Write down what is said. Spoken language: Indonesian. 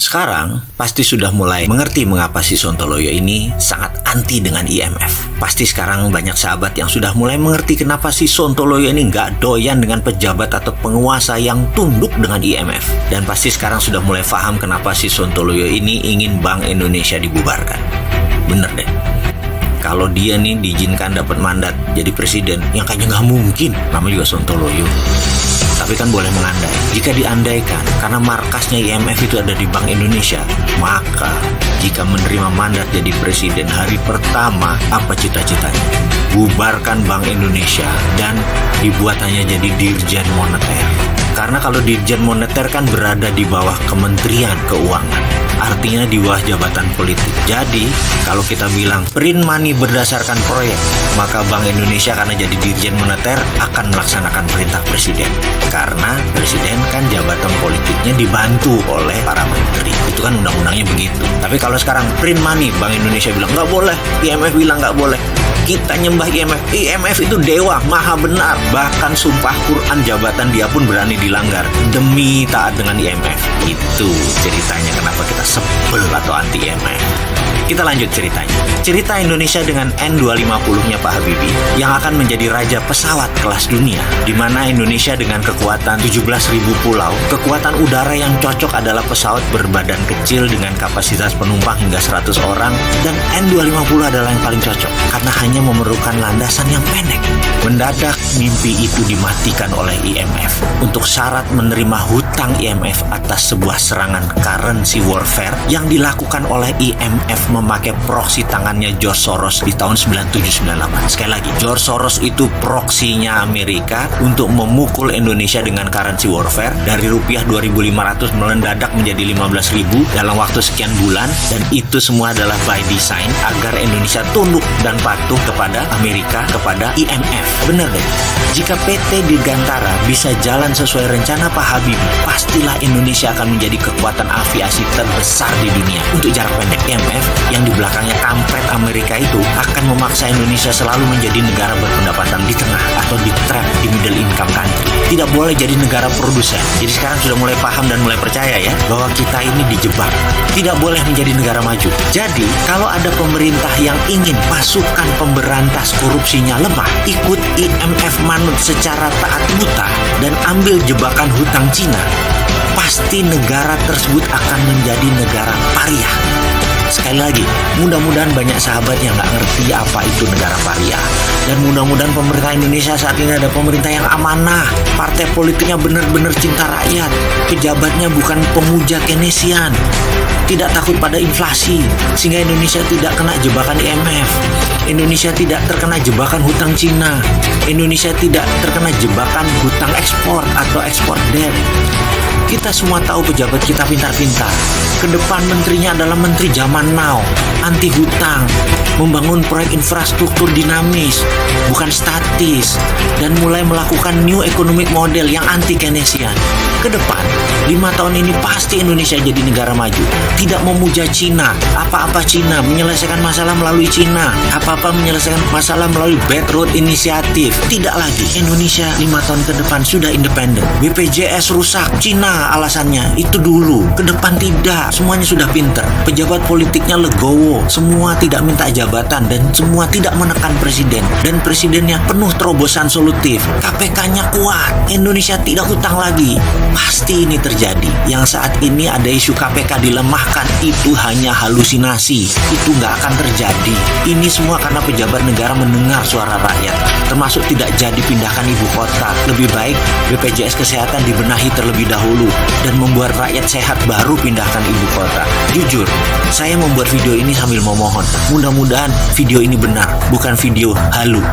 Sekarang, pasti sudah mulai mengerti mengapa si Sontoloyo ini sangat anti dengan IMF. Pasti sekarang banyak sahabat yang sudah mulai mengerti kenapa si Sontoloyo ini nggak doyan dengan pejabat atau penguasa yang tunduk dengan IMF. Dan pasti sekarang sudah mulai paham kenapa si Sontoloyo ini ingin Bank Indonesia dibubarkan. Bener deh. Kalau dia nih diizinkan dapat mandat jadi presiden, yang kayaknya nggak mungkin, namanya juga Sontoloyo. Tapi kan boleh mengandai. Jika diandaikan, karena markasnya IMF itu ada di Bank Indonesia, maka jika menerima mandat jadi presiden hari pertama, apa cita-citanya? Bubarkan Bank Indonesia dan dibuat hanya jadi Dirjen Moneter. Karena kalau Dirjen Moneter kan berada di bawah Kementerian Keuangan, artinya di bawah jabatan politik. Jadi, kalau kita bilang print money berdasarkan proyek, maka Bank Indonesia karena jadi Dirjen Moneter akan melaksanakan perintah presiden. Karena presiden kan jabatan politiknya dibantu oleh para menteri. Itu kan undang-undangnya begitu. Tapi kalau sekarang print money, Bank Indonesia bilang nggak boleh, IMF bilang nggak boleh. Kita nyembah IMF. IMF itu dewa, maha benar. Bahkan sumpah Quran jabatan dia pun berani dilanggar demi taat dengan IMF. Itu ceritanya kenapa kita sebel atau anti IMF. Kita lanjut ceritanya. Cerita Indonesia dengan N250-nya Pak Habibie yang akan menjadi raja pesawat kelas dunia, di mana Indonesia dengan kekuatan 17.000 pulau, kekuatan udara yang cocok adalah pesawat berbadan kecil dengan kapasitas penumpang hingga 100 orang, dan N250 adalah yang paling cocok karena hanya memerlukan landasan yang pendek. Mendadak mimpi itu dimatikan oleh IMF untuk syarat menerima hutang IMF atas sebuah serangan currency warfare yang dilakukan oleh IMF memakai proksi tangannya George Soros di tahun 97-98. Sekali lagi, George Soros itu proksinya Amerika untuk memukul Indonesia dengan currency warfare dari rupiah 2.500 mendadak menjadi 15.000 dalam waktu sekian bulan, dan itu semua adalah by design agar Indonesia tunduk dan patuh kepada Amerika, kepada IMF. Benar deh. Jika PT Dirgantara bisa jalan sesuai rencana Pak Habibie, pastilah Indonesia akan menjadi kekuatan aviasi terbesar di dunia. Untuk jarak pendek, IMF yang di belakangnya kampret Amerika itu akan memaksa Indonesia selalu menjadi negara berpendapatan di tengah atau di trap di middle income country. Tidak boleh jadi negara produsen. Jadi sekarang sudah mulai paham dan mulai percaya ya bahwa kita ini dijebak. Tidak boleh menjadi negara maju. Jadi kalau ada pemerintah yang ingin pasukan pemberantas korupsinya lemah, ikut IMF manut secara taat buta dan ambil jebakan hutang Cina, pasti negara tersebut akan menjadi negara pariah. Sekali lagi, mudah-mudahan banyak sahabat yang nggak ngerti apa itu negara pariah. Dan mudah-mudahan pemerintah Indonesia saat ini ada pemerintah yang amanah. Partai politiknya benar-benar cinta rakyat. Pejabatnya bukan pemuja Keynesian. Tidak takut pada inflasi. Sehingga Indonesia tidak kena jebakan IMF. Indonesia tidak terkena jebakan hutang Cina. Indonesia tidak terkena jebakan hutang ekspor atau ekspor debt. Kita semua tahu pejabat kita pintar-pintar. Kedepan menterinya adalah menteri zaman now, anti hutang, membangun proyek infrastruktur dinamis, bukan statis, dan mulai melakukan new economic model yang anti Keynesian. Kedepan, 5 tahun ini pasti Indonesia jadi negara maju. Tidak memuja Cina, apa-apa Cina, menyelesaikan masalah melalui Cina, apa-apa menyelesaikan masalah melalui Belt Road Initiative. Tidak lagi, Indonesia 5 tahun ke depan sudah independen. BPJS rusak, Cina alasannya, itu dulu. Ke depan tidak, semuanya sudah pinter. Pejabat politiknya legowo, semua tidak minta jabatan dan semua tidak menekan presiden. Dan presidennya penuh terobosan solutif. KPK-nya kuat, Indonesia tidak hutang lagi. Pasti ini terjadi. Yang saat ini ada isu KPK dilemahkan, itu hanya halusinasi. Itu nggak akan terjadi. Ini semua karena pejabat negara mendengar suara rakyat, termasuk tidak jadi pindahkan ibu kota. Lebih baik BPJS Kesehatan dibenahi terlebih dahulu dan membuat rakyat sehat baru pindahkan ibu kota. Jujur, saya membuat video ini sambil memohon. Mudah-mudahan video ini benar, bukan video halu.